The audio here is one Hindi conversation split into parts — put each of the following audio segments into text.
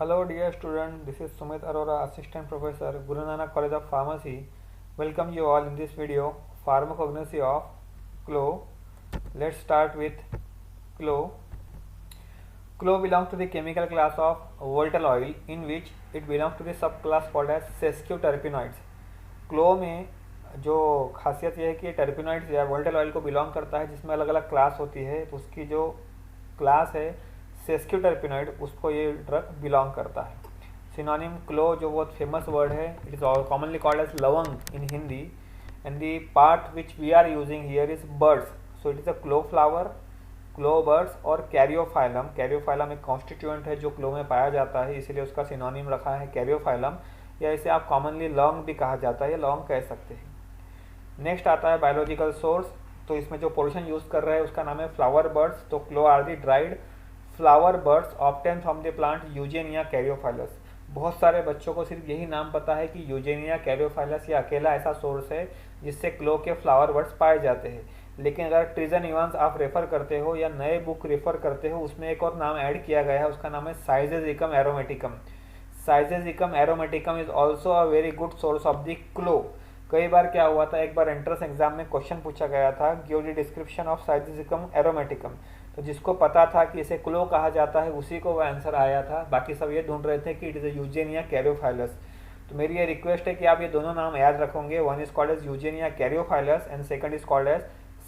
Hello dear student, this is Sumit Arora, Assistant Professor, Guru Nanak College of Pharmacy. Welcome you all in this video, Pharmacognosy of CLO. Let's start with CLO. CLO belongs to the chemical class of volatile oil in which it belongs to the subclass called as sesquiterpenoids. CLO में जो खासियत यह है कि टर्पिनॉइड्स या वोल्टाइल ऑयल को बिलोंग करता है जिसमें अलग अलग क्लास होती है, तो उसकी जो क्लास है सेस्क्यूटर्पिनॉइड उसको ये ड्रग बिलोंग करता है. सिनोनिम क्लो जो बहुत फेमस वर्ड है, it is commonly called as lavang in Hindi and the part which we are using here is buds. So it is a clove flower, clove buds और कैरियोफाइलम. कैरियोफाइलम एक कॉन्स्टिट्यूएंट है जो क्लो में पाया जाता है, इसीलिए उसका सिनोनिम रखा है कैरियोफाइलम, या इसे आप कॉमनली लौंग भी कहा जाता है या लौंग कह सकते हैं. नेक्स्ट आता है बायोलॉजिकल सोर्स. तो इसमें जो पोर्शन यूज कर रहे हैं उसका नाम है फ्लावर बर्ड्स. तो clove are the dried flower buds obtain from the plant Eugenia caryophyllus. बहुत सारे बच्चों को सिर्फ यही नाम पता है कि यूजेनिया कैरियोफाइलस ये अकेला ऐसा सोर्स है जिससे क्लो के फ्लावर बर्ड्स पाए जाते हैं. लेकिन अगर ट्रिजन इवांस आप रेफर करते हो या नए बुक रेफर करते हो, उसमें एक और नाम ऐड किया गया है, उसका नाम है Syzygium aromaticum. Syzygium aromaticum is also a very good source of the clove. कई बार क्या हुआ था, एक बार एंट्रेंस एग्जाम में क्वेश्चन पूछा गया था, give the description of Syzygium aromaticum. तो जिसको पता था कि इसे क्लो कहा जाता है उसी को वह आंसर आया था, बाकी सब ये ढूंढ रहे थे कि इट इज यूजेनिया कैरियोफाइलस. तो मेरी ये रिक्वेस्ट है कि आप ये दोनों नाम याद रखोगे. One is called as Eugenia caryophyllus and second is called as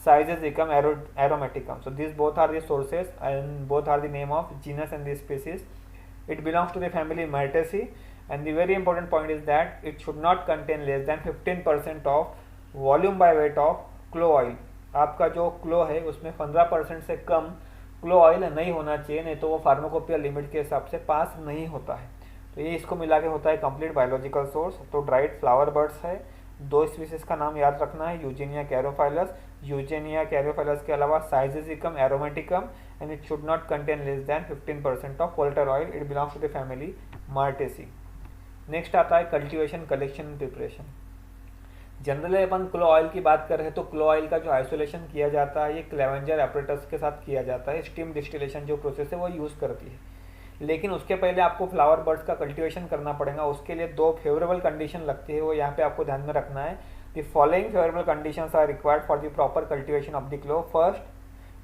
Syzygium aromaticum. So this both are the sources and both are the name of genus and the species. It belongs to the family Myrtaceae, and the very important point is that it should not contain less than 15% of volume by weight of clove oil. आपका जो क्लो है उसमें 15% से कम क्लो ऑयल नहीं होना चाहिए, नहीं तो वो फार्माकोपिया लिमिट के हिसाब से पास नहीं होता है. तो ये इसको मिला के होता है कंप्लीट बायोलॉजिकल सोर्स. तो ड्राइड फ्लावर बर्ड्स है, दो स्पीसीज का नाम याद रखना है, यूजेनिया कैरियोफाइलस. यूजेनिया कैरियोफाइलस के अलावा साइजेजिकम एरोमेटिकम, and it should not contain less than 15% of volatile oil. It belongs to the family Myrtaceae. Next आता है cultivation, collection and preparation. Generally अपन क्लो ऑयल की बात कर रहे हैं तो क्लो ऑयल का जो आइसोलेशन किया जाता है ये क्लेवेंजर एपरेटस के साथ किया जाता है. स्टीम डिस्टिलेशन जो प्रोसेस है वो यूज़ करती है. लेकिन उसके पहले आपको फ्लावर बर्ड्स का कल्टीवेशन करना पड़ेगा. उसके लिए दो फेवरेबल कंडीशन लगती है, वो यहाँ पे आपको ध्यान में रखना है. The following favourable conditions are required for the proper cultivation of the clove. First,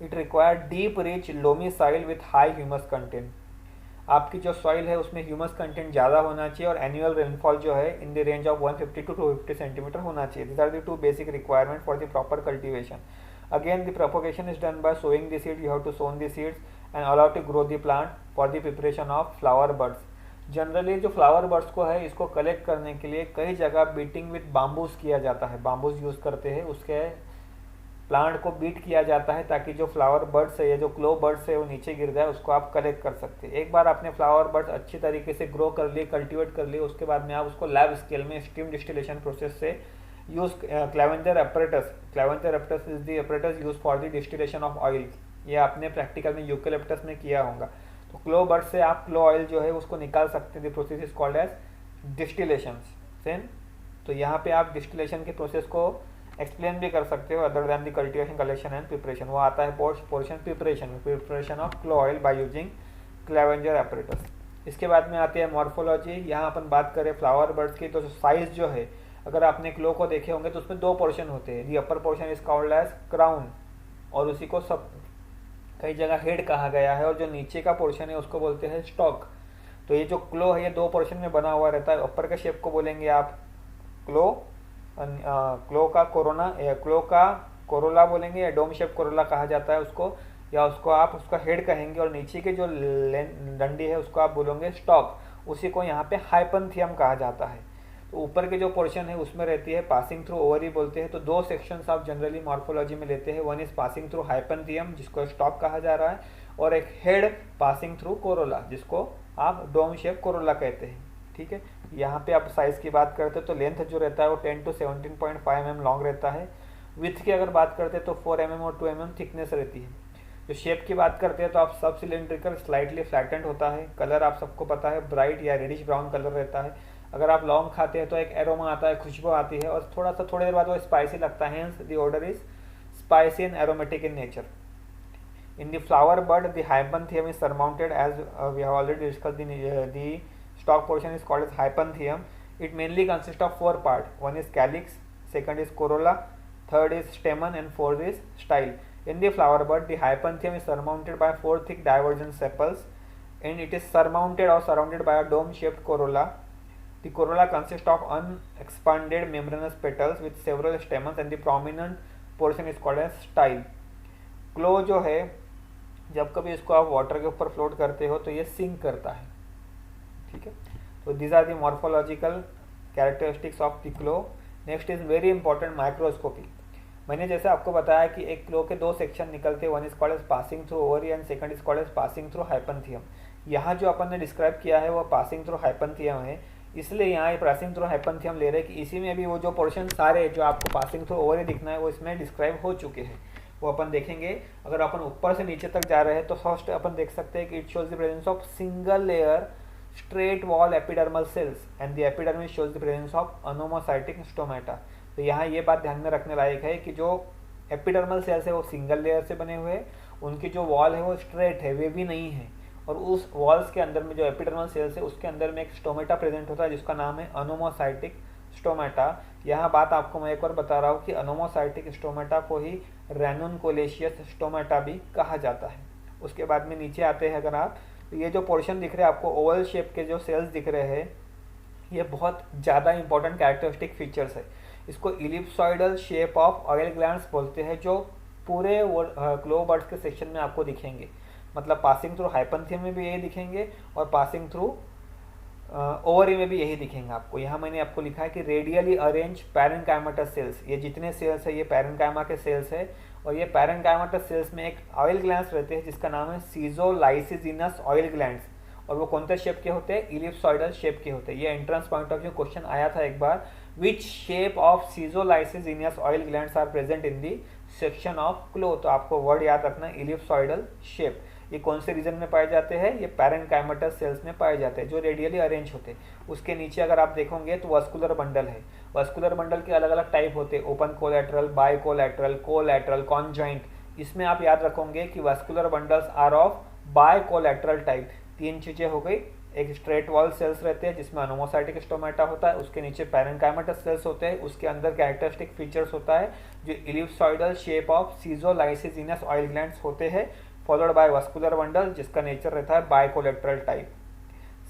it require deep rich loamy soil with high humus content. आपकी जो सॉइल है उसमें ह्यूमस कंटेंट ज़्यादा होना चाहिए और एनुअल रेनफॉल जो है in the range of 150 to 250 centimetre होना चाहिए. This are the two basic requirement for the proper cultivation. Again the propagation is done by sowing the seed. You have to sown the seeds and allow to grow the plant for the preparation of flower buds. Generally जो फ्लावर बर्ड्स को है इसको कलेक्ट करने के लिए कई जगह बीटिंग विथ बाम्बूज किया जाता है. बाम्बूज यूज़ करते हैं, उसके प्लांट को बीट किया जाता है ताकि जो फ्लावर बर्ड्स है या जो क्लो बर्ड्स है वो नीचे गिर जाए, उसको आप कलेक्ट कर सकते हैं. एक बार आपने फ्लावर बर्ड्स अच्छी तरीके से ग्रो कर लिए, कल्टीवेट कर लिए, उसके बाद में आप उसको लैब स्केल में स्टीम डिस्टिलेशन प्रोसेस से use Clevenger apparatus. Clevenger apparatus is the apparatus use for the distillation of oil. ये आपने प्रैक्टिकल में यूकेलिप्टस में किया होगा. तो क्लो बर्ड से आप क्लो ऑयल जो है उसको निकाल सकते हैं. The process is called as distillation. Same. तो यहाँ पे आप डिस्टिलेशन के प्रोसेस को एक्सप्लेन भी कर सकते हो other than the cultivation, collection and preparation. वो आता है portion preparation of clove oil by using Clevenger apparatus. इसके बाद में आती है मॉर्फोलॉजी. यहाँ अपन बात करें फ्लावर बर्ड्स की तो साइज जो है, अगर आपने क्लो को देखे होंगे तो उसमें दो पोर्शन होते हैं. The upper portion is called as crown और उसी को सब कई जगह हेड कहा गया है, और जो नीचे का पोर्शन है उसको बोलते हैं स्टॉक. तो ये जो क्लो है ये दो पोर्शन में बना हुआ रहता है. ऊपर के शेप को बोलेंगे आप क्लो, क्लो का कोरोना या क्लो का कोरोला बोलेंगे, या डोम शेप कोरोला कहा जाता है उसको, या उसको आप उसका हेड कहेंगे, और नीचे की जो डंडी है उसको आप बोलोगे स्टॉक. उसी को यहाँ पे हाइपंथियम कहा जाता है. तो ऊपर के जो पोर्शन है उसमें रहती है पासिंग थ्रू ओवरी बोलते हैं. तो दो सेक्शंस आप जनरली मॉर्फोलॉजी में लेते हैं. वन इज पासिंग थ्रू हाइपंथियम जिसको स्टॉक कहा जा रहा है, और एक हेड पासिंग थ्रू कोरोला जिसको आप डोम शेप कोरोला कहते हैं. ठीक है. यहाँ पे आप साइज की बात करते हैं तो लेंथ जो रहता है वो 10 to 17.5 mm लॉन्ग रहता है. विथ की अगर बात करते हैं तो 4 mm और 2 mm थिकनेस रहती है. जो शेप की बात करते हैं तो आप सब सिलेंड्रिकल स्लाइटली फ्लैटेंड होता है. कलर आप सबको पता है ब्राइट या रेडिश ब्राउन कलर रहता है. अगर आप लॉन्ग खाते हैं तो एक एरोमा आता है, खुशबू आती है, और थोड़ी देर बाद वो स्पाइसी लगता है. Hence the order is spicy and aromatic in nature. In the flower bud, the hypanthium is surmounted, as we have already discussed. The stalk portion is called as hypanthium. It mainly consists of 4 parts. One is calyx, second is corolla, third is stamen, and fourth is style. In the flower bud, the hypanthium is surmounted by 4 thick divergent sepals, and it is surmounted or surrounded by a dome-shaped corolla. The corolla consists of unexpanded membranous petals with several stamens, and the prominent portion is called as style. क्लो जो है, जब कभी इसको आप वाटर के ऊपर फ्लोट करते हो तो ये सिंक करता है, ठीक है. तो these are the morphological characteristics of the clove. Next is very important microscopy. मैंने जैसे आपको बताया कि एक क्लो के 2 सेक्शन निकलते हैं, one is called as passing through ovary and second is called as passing through hypanthium. यहाँ जो अपन ने डिस्क्राइब किया है वो पासिंग थ्रू हाइपंथियम है, इसलिए यहाँ ये पासिंग थ्रू हाइपंथियम ले रहे हैं कि इसी में भी वो जो पोर्शन सारे जो आपको पासिंग थ्रू ओवरी दिखना है वो इसमें डिस्क्राइब हो चुके हैं, वो अपन देखेंगे. अगर अपन ऊपर से नीचे तक जा रहे हैं तो फर्स्ट अपन देख सकते हैं कि it shows the presence of single layer straight wall epidermal cells and the epidermis shows the presence of anomocytic stomata. तो यहाँ ये बात ध्यान में रखने लायक है कि जो एपिडर्मल सेल्स है वो सिंगल लेयर से बने हुए हैं, उनकी जो वॉल है वो स्ट्रेट है, वे भी नहीं है, और उस वॉल्स के अंदर में जो एपिडर्मल सेल्स है उसके अंदर में एक स्टोमेटा प्रेजेंट होता है जिसका नाम है अनोमोसाइटिक स्टोमेटा. यहाँ बात आपको मैं एक बार बता रहा हूँ कि अनोमोसाइटिक स्टोमेटा को ही रैनूनकुलेशियस स्टोमेटा भी कहा जाता है. उसके बाद में नीचे आते हैं अगर आप, तो ये जो पोर्शन दिख रहे हैं आपको ओवल शेप के जो सेल्स दिख रहे हैं, ये बहुत ज़्यादा इंपॉर्टेंट कैरेक्टरिस्टिक फीचर्स है. इसको इलिप्सॉइडल शेप ऑफ ऑयल ग्लैंड्स बोलते हैं, जो पूरे क्लो बर्ड्स के सेक्शन में आपको दिखेंगे. मतलब पासिंग थ्रू हाइपंथियम में भी यही दिखेंगे और पासिंग थ्रू ओवरी में भी यही दिखेंगे आपको. यहाँ मैंने आपको लिखा है कि रेडियली अरेंज पैरेन्काइमेटस सेल्स. ये जितने सेल्स है ये पैरेन्काइमा के सेल्स है, और ये पैरेन्काइमेटस सेल्स में एक ऑयल ग्लैंड्स रहते हैं जिसका नाम है सीजोलाइसिजिनस ऑयल ग्लैंड्स, और वो कौन से शेप के होते हैं, इलिप्सॉइडल शेप के होते हैं. ये entrance point of view question आया था एक बार, which shape of schizolysigenous oil glands are present in the section of clove. तो आपको वर्ड याद रखना है इलिप्सॉइडल शेप. ये कौन से रीजन में पाए जाते हैं, ये पैरेन्काइमेटस सेल्स में पाए जाते हैं जो रेडियली अरेंज होते हैं. उसके नीचे अगर आप देखोगे तो वस्कुलर बंडल है. वस्कुलर बंडल के अलग अलग टाइप होते हैं, open collateral, bicollateral, collateral, conjoint. इसमें आप याद रखोगे कि vascular bundles are of bicollateral type. 3 चीजें हो गई, एक स्ट्रेट वॉल सेल्स रहते हैं जिसमें अनोमोसाइटिक स्टोमेटा होता है, उसके नीचे पैरेन्काइमेटस सेल्स होते हैं, उसके अंदर कैरेक्टरिस्टिक फीचर्स होता है जो इलिप्सॉइडल shape of schizolysigenous oil glands होते हैं, followed by vascular bundle जिसका नेचर रहता है bicollateral type.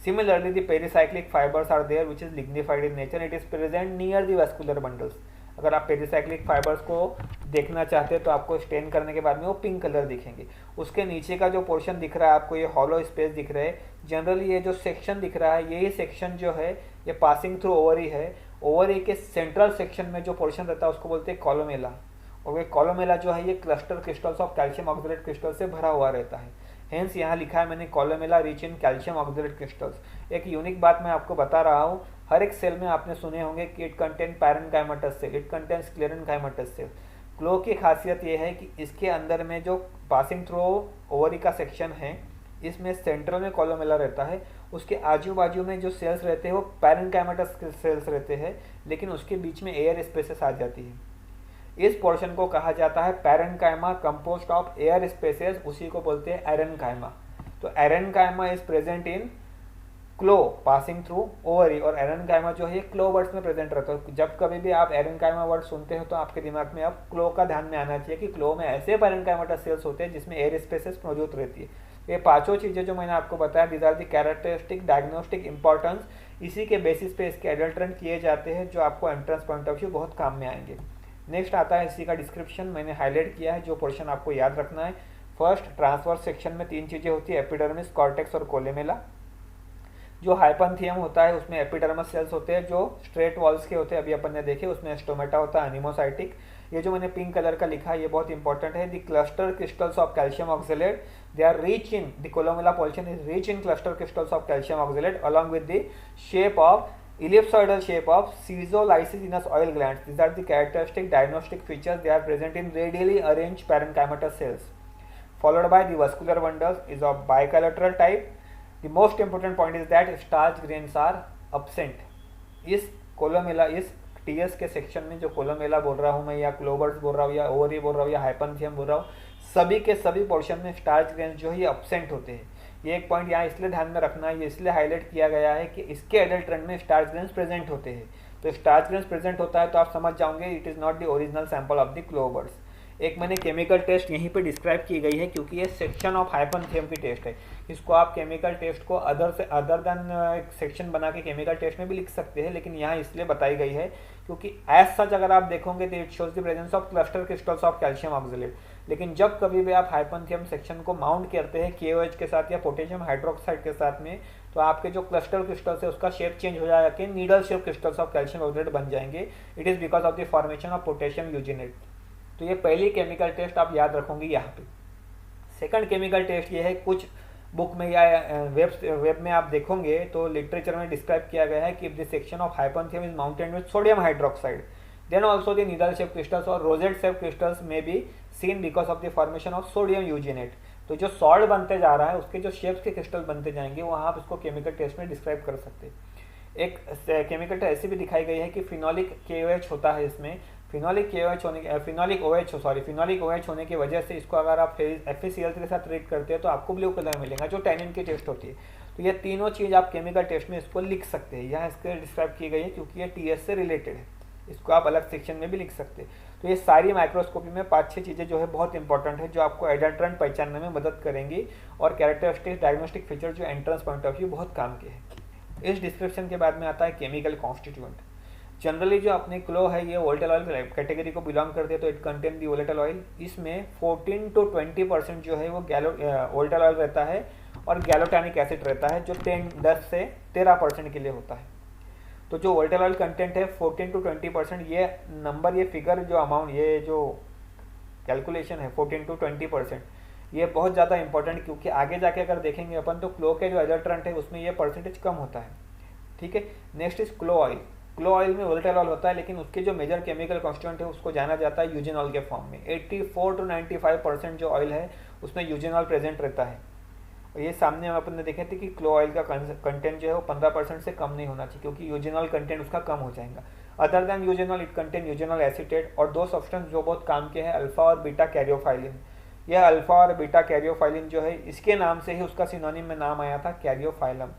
Similarly, the pericyclic fibers are there which is lignified in nature. It is present near the vascular bundles. अगर आप पेरिसाइक्लिक फाइबर्स को देखना चाहते हैं तो आपको स्टेन करने के बाद में वो पिंक कलर दिखेंगे. उसके नीचे का जो पोर्शन दिख रहा है आपको, ये हॉलो स्पेस दिख रहा है. जनरली ये जो सेक्शन दिख रहा है, यही सेक्शन जो है ये पासिंग थ्रू ओवरी है. ओवरी के सेंट्रल सेक्शन में जो पोर्शन रहता है उसको बोलते हैं कॉलोमेला, और ये कॉलोमेला जो है ये cluster crystals of calcium oxalate crystal से भरा हुआ रहता है. हेंस यहाँ लिखा है मैंने columella rich in calcium oxalate crystals. एक यूनिक बात मैं आपको बता रहा हूँ, हर एक सेल में आपने सुने होंगे कि it contain parenchymatous cell, it contain sclerenchymatous cell. Clove की खासियत ये है कि इसके अंदर में जो पासिंग थ्रू ओवरी का सेक्शन है, इसमें सेंट्रल में कॉलोमेला रहता है, उसके आजू बाजू में जो सेल्स रहते हैं वो पैरेन्काइमेटस सेल्स रहते हैं, लेकिन उसके बीच में एयर स्पेसेस आ जाती है. इस पोर्शन को कहा जाता है parenchyma composed of air spaces, उसी को बोलते हैं एरेन्काइमा. तो aerenchyma is present in clove passing through ovary, और एरेन्काइमा जो है क्लो वर्ड्स में प्रेजेंट रहता है. जब कभी भी आप एरेन्काइमा वर्ड सुनते हो तो आपके दिमाग में अब क्लो का ध्यान में आना चाहिए कि क्लो में ऐसे पैरेन्काइमेटस सेल्स होते हैं जिसमें एयर स्पेसेस मौजूद रहती है. ये 5 चीजें जो मैंने आपको बताया, these are the characteristic diagnostic importance. इसी के बेसिस पे इसके एडल्ट्रेंट किए जाते हैं जो आपको एंट्रेंस पॉइंट ऑफ व्यू बहुत काम में आएंगे. नेक्स्ट आता है इसी का डिस्क्रिप्शन. मैंने हाईलाइट किया है जो पोर्शन आपको याद रखना है. फर्स्ट, ट्रांसवर्स सेक्शन में 3 चीजें होती है, एपिडर्मिस, कॉर्टेक्स और कोलेमेला. जो हाइपंथियम होता है उसमें एपिडर्मस सेल्स होते हैं जो स्ट्रेट वॉल्स के होते हैं, अभी अपन ने देखे. उसमें स्टोमेटा होता है एनिमोसाइटिक. ये जो मैंने पिंक कलर का लिखा है ये बहुत इंपॉर्टेंट है. The cluster crystals of calcium oxalate, they are rich in, the columella portion is rich in cluster crystals of calcium oxalate along with the shape of ellipsoidal shape of caesolysigenous oil glands. These are the characteristic diagnostic features. They are present in radially arranged parenchymatous cells. Followed by the vascular bundles is of bicollateral type. The most important point is that starch grains are absent. इस कोलोमेला, इस टीएस के सेक्शन में जो कोलोमेला बोल रहा हूँ मैं, या क्लोबर्स बोल रहा हूँ, या ओवरी बोल रहा हूँ, या हाइपंथियम बोल रहा हूँ, सभी के सभी पोर्शन में स्टार्च ग्रेन्स जो है ये अब्सेंट होते हैं। ये एक पॉइंट यहाँ इसलिए ध्यान में रखना है, ये इसलिए हाईलाइट किया गया है कि इसके एडल्ट्रेंट में स्टार्च ग्रेन्स प्रेजेंट होते हैं। तो स्टार्च ग्रेन्स प्रेजेंट होता है तो आप समझ जाओगे it is not the original sample of the clovers. एक मैंने केमिकल टेस्ट यहीं पे डिस्क्राइब की गई है क्योंकि ये सेक्शन ऑफ हाइपनथियम की टेस्ट है। इसको आप केमिकल टेस्ट को अदर देन एक सेक्शन बना के केमिकल टेस्ट में भी लिख सकते हैं, लेकिन यहाँ इसलिए बताई गई है क्योंकि एज सच अगर आप देखोगे तो it shows the presence of cluster crystals of calcium oxalate. लेकिन जब कभी भी आप हाइपनथियम सेक्शन को माउंट करते हैं KOH के साथ या पोटेशियम हाइड्रोक्साइड के साथ में, तो आपके जो क्लस्टर क्रिस्टल्स है उसका शेप चेंज हो जाएगा कि needle shape crystals of calcium oxalate बन जाएंगे। It is because of the formation of potassium eugenate. तो ये पहली केमिकल टेस्ट आप याद रखोगे यहाँ पे। सेकंड केमिकल टेस्ट ये है, कुछ बुक में या वेब में आप देखोगे तो लिटरेचर में डिस्क्राइब किया गया है कि if the section of hypanthium is mounted with sodium hydroxide then also the needle shape crystals और rosette shape crystals may be seen because of the formation of sodium eugenate. तो जो सॉल्ट बनते जा रहा है उसके जो शेप्स के क्रिस्टल बनते जाएंगे वहाँ आप इसको केमिकल टेस्ट में डिस्क्राइब कर सकते हैं। एक केमिकल टेस्ट ऐसी भी दिखाई गई है कि फिनोलिक KOH होता है इसमें, फिनोलिक OH होने की वजह से इसको अगर आप FeCl3 के साथ ट्रीट करते हैं तो आपको ब्लू कलर मिलेगा जो टैनिन की टेस्ट होती है। तो ये तीनों चीज़ आप केमिकल टेस्ट में इसको लिख सकते हैं। यहाँ इसके डिस्क्राइब की गई है क्योंकि ये TS से रिलेटेड है, इसको आप अलग सेक्शन में भी लिख सकते हैं। तो ये सारी माइक्रोस्कोपी में 5-6 चीज़ें जो है बहुत इंपॉर्टेंट है जो आपको एडल्ट्रेंट पहचानने में मदद करेंगी और कैरेक्टरिस्टिक डायग्नोस्टिक फीचर जो एंट्रेंस पॉइंट ऑफ व्यू बहुत काम के हैं। इस डिस्क्रिप्शन के बाद में आता है केमिकल कॉन्स्टिट्यूएंट। जनरली जो अपने क्लो है ये वोलेटाइल ऑयल कैटेगरी को बिलोंग करते हैं, तो it contain the volatile oil. इसमें 14 to 20% जो है वो वोलेटाइल ऑयल रहता है और गैलोटैनिक एसिड रहता है जो 10 से 13% के लिए होता है। तो जो वोलेटाइल ऑयल कंटेंट है 14 to 20%, ये नंबर, ये फिगर, जो अमाउंट, ये जो कैलकुलेशन है 14 to 20%, ये बहुत ज़्यादा इंपॉर्टेंट क्योंकि आगे जाके अगर देखेंगे अपन तो क्लो के जो एडल्ट्रेंट है उसमें ये परसेंटेज कम होता है। ठीक है, next is clove oil. Clove oil में वोलेटाइल ऑयल होता है लेकिन उसके जो मेजर केमिकल कॉन्स्टिट्यूएंट है उसको जाना जाता है यूजेनॉल के फॉर्म में। 84 to 95% जो ऑयल है उसमें यूजेनॉल प्रेजेंट रहता है। और ये सामने हम अपन ने देखे थे कि क्लो ऑयल का कंटेंट जो है वो 15% से कम नहीं होना चाहिए क्योंकि यूजेनॉल कंटेंट उसका कम हो जाएगा। Other than eugenol it contain eugenol acetate और दो सब्सटेंस जो बहुत काम के हैं, अल्फा और बीटा कैरियोफाइलिन। यह अल्फा और बीटा कैरियोफाइलिन जो है इसके नाम से ही उसका सिनोनिम में नाम आया था कैरियोफाइलम।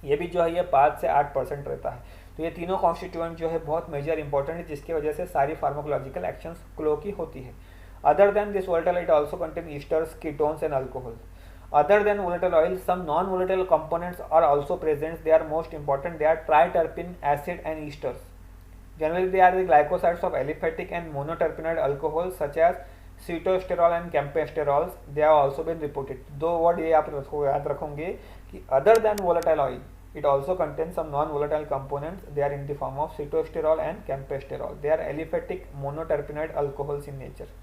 ये भी जो है ये 5 से 8% रहता है। तो ये तीनों कॉन्स्टिट्यूएंट जो है बहुत मेजर इंपॉर्टेंट है जिसकी वजह से सारी फार्माकोलॉजिकल एक्शंस क्लो की होती है। Other than this volatile it also contain esters, ketones and alcohol. Other than volatile oil, some non-volatile components are also present. They are most important. They are triterpene, acid, and esters. Generally, they are the glycosides of aliphatic and monoterpenoid alcohols such as cetosterol and campesterols. They have also been reported. दो वर्ड ये आप याद रखोगे कि other than volatile oil, it also contains some non-volatile components. They are in the form of cetosterol and campesterol. They are aliphatic monoterpenoid alcohols in nature.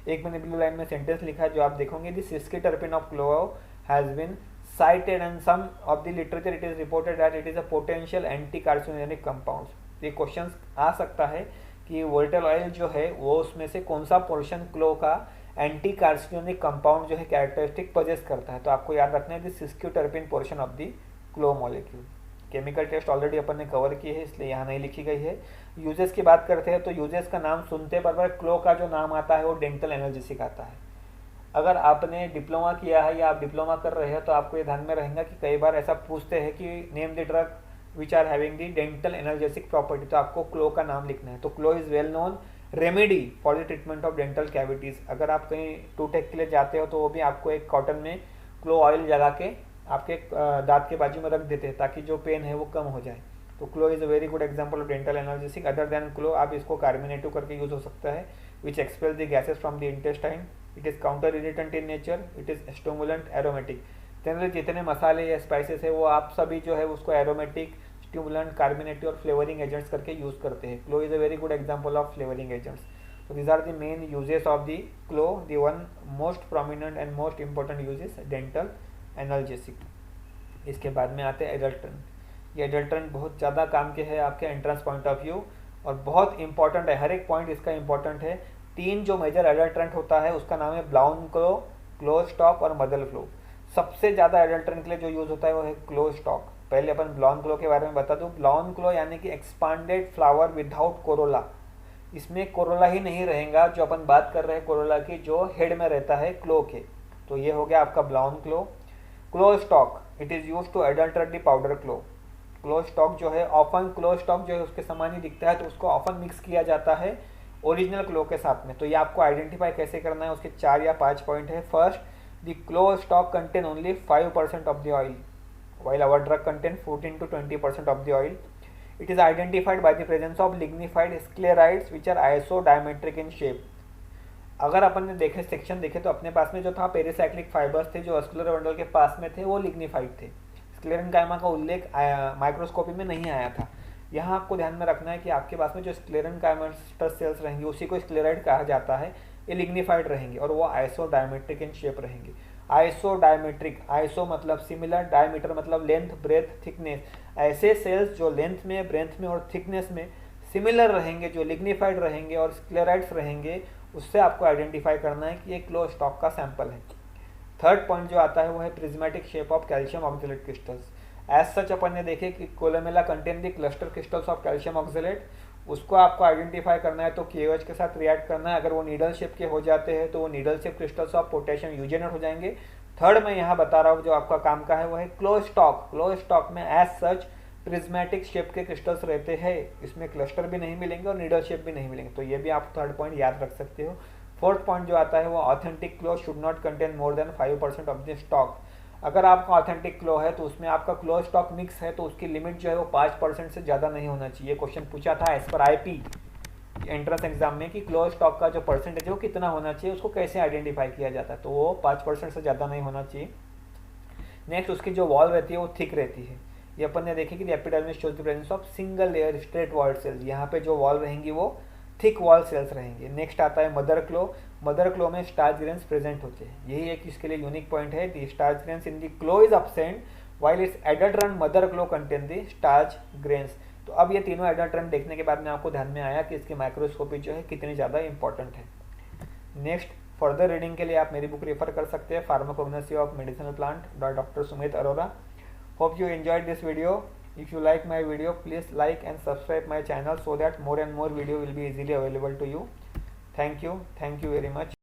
एक मैंने ब्लू लाइन में सेंटेंस लिखा है जो आप देखोगे the sesquiterpene of clove has been cited and some of the literature it is reported that it is a potential anti-carcinogenic compounds। ये क्वेश्चन आ सकता है कि वोलेटाइल ऑयल जो है वो उसमें से कौन सा पोर्शन क्लो का एंटी कार्सिनोनिक कंपाउंड जो है कैरेक्टरिस्टिक पजेस करता है। तो आपको याद रखना है this sesquiterpene portion of the clove molecule. Chemical test already अपन ने कवर की है इसलिए यहाँ नहीं लिखी गई है। यूजेस की बात करते हैं तो यूजेस का नाम सुनते पर क्लो का जो नाम आता है वो डेंटल एनाल्जेसिक आता है। अगर आपने डिप्लोमा किया है या आप डिप्लोमा कर रहे हैं तो आपको ये ध्यान में रहेगा कि कई बार ऐसा पूछते हैं कि name the drug which are having the dental analgesic property, तो आपको क्लो का नाम लिखना है। तो clove is well known remedy for the treatment of dental cavities. अगर आप कहीं टूथेक के लिए जाते हो तो वो भी आपको एक कॉटन में क्लो ऑयल लगा के आपके दांत के बाजू में रख देते हैं ताकि जो पेन है वो कम हो जाए। तो clove is a very good example of dental analgesic. Other than clove आप इसको कार्बोनेटिव करके यूज हो सकता है which expel the gases from the intestine. It is counter irritant in nature, it is stimulant, aromatic. Generally जितने मसाले या स्पाइसेस है वो आप सभी जो है उसको एरोमेटिक, स्टिमुलेंट, कार्बोनेटिव और फ्लेवरिंग एजेंट्स करके यूज करते हैं। Clove is a very good example of flavouring agents. So these are the main uses of the clo. The one most prominent and most important use is dental analgesic. इसके बाद में आते हैं एडल्ट्रेंट। ये एडल्ट्रेंट बहुत ज़्यादा काम के है आपके एंट्रेंस पॉइंट ऑफ व्यू और बहुत इंपॉर्टेंट है, हर एक पॉइंट इसका इंपॉर्टेंट है। 3 जो मेजर एडल्ट्रेंट होता है उसका नाम है ब्लाउन क्लो, क्लो स्टॉक और मदर फ्लो। सबसे ज़्यादा एडल्ट्रेंट के लिए जो यूज़ होता है वो है क्लो स्टॉक। पहले अपन ब्लाउन क्लो के बारे में बता दूँ। ब्लाउन क्लो यानी कि एक्सपांडेड फ्लावर विदाउट कोरोला। इसमें कोरोला ही नहीं रहेगा, जो अपन बात कर रहे हैं कोरोला की, जो हेड में रहता है क्लो के। तो ये हो गया आपका brown clove. Clove stalk, it is use to adulterate the powder clove. Clove stalk जो है ऑफन, क्लो स्टॉक जो है उसके समान ही दिखता है, तो उसको ऑफन मिक्स किया जाता है ओरिजिनल क्लो के साथ में। तो ये आपको आइडेंटिफाई कैसे करना है, उसके 4 या 5 पॉइंट है। First, the clove stalk contain only 5% of the oil, while our drug contain 14 to 20% of the oil. It is identified by the presence of lignified sclerides which are isodiametric in shape. अगर अपन ने देखे सेक्शन देखे तो अपने पास में जो था पेरिसाइक्लिक फाइबर्स थे जो स्क्लेरल बंडल के पास में थे वो लिग्निफाइड थे। स्क्लेरेनकाइमा का उल्लेख माइक्रोस्कोपी में नहीं आया था। यहाँ आपको ध्यान में रखना है कि आपके पास में जो स्क्लेरेनकाइमा सेल्स रहेंगे उसी को स्क्लेराइड कहा जाता है, ये लिग्निफाइड रहेंगे और वो आइसोडायमेट्रिक इन शेप रहेंगे। आइसोडायमेट्रिक, आइसो मतलब सिमिलर, डायमीटर मतलब लेंथ, ब्रेथ, थिकनेस। ऐसे सेल्स जो लेंथ में, ब्रेथ में और थिकनेस में सिमिलर रहेंगे, जो लिग्निफाइड रहेंगे और स्क्लेराइड्स रहेंगे, उससे आपको आइडेंटिफाई करना है कि ये क्लो स्टॉक का सैंपल है। थर्ड पॉइंट जो आता है वो है prismatic shape of calcium oxalate crystals. As such अपन ने देखे कि columella contain the cluster crystals of calcium oxalate, उसको आपको आइडेंटिफाई करना है तो KOH के साथ रिएक्ट करना है। अगर वो नीडल शेप के हो जाते हैं तो वो needle shape crystals of potassium eugenate हो जाएंगे। थर्ड मैं यहाँ बता रहा हूँ जो आपका काम का है वो है क्लो स्टॉक। क्लो स्टॉक में एज सच प्रिज्मेटिक शेप के क्रिस्टल्स रहते हैं, इसमें क्लस्टर भी नहीं मिलेंगे और नीडल शेप भी नहीं मिलेंगे। तो ये भी आप थर्ड पॉइंट याद रख सकते हो। फोर्थ पॉइंट जो आता है वो authentic clove should not contain more than 5% of the stalk. अगर आपका ऑथेंटिक क्लो है तो उसमें आपका क्लो स्टॉक मिक्स है तो उसकी लिमिट जो है वो 5% से ज़्यादा नहीं होना चाहिए। क्वेश्चन पूछा था as per IP entrance exam में कि क्लो स्टॉक का जो परसेंटेज है वो कितना होना चाहिए, उसको कैसे आइडेंटिफाई किया जाता है, तो वो 5% से ज़्यादा नहीं होना चाहिए। नेक्स्ट, उसकी जो वॉल रहती है वो थिक रहती है। ये अपन ने देखे कि epidermis shows the presence of single layer straight walled cells. यहाँ पे जो वॉल रहेंगी वो थिक वॉल सेल्स रहेंगे। नेक्स्ट आता है मदर क्लो। मदर क्लो में स्टार्च ग्रेन्स प्रेजेंट होते हैं, यही एक इसके लिए यूनिक पॉइंट है। The starch grains in the clove is absent while its adulterant mother clove contain the starch grains. तो अब ये तीनों एडल्ट्रेंट देखने के बाद में आपको ध्यान में आया कि इसकी माइक्रोस्कोपी जो है कितनी ज़्यादा इंपॉर्टेंट है। नेक्स्ट, फर्दर रीडिंग के लिए आप मेरी बुक रेफर कर सकते हैं, pharmacognosy of medicinal plant by doctor Sumit Arora. Hope you enjoyed this video. If you like my video, please like and subscribe my channel so that more and more video will be easily available to you. Thank you very much.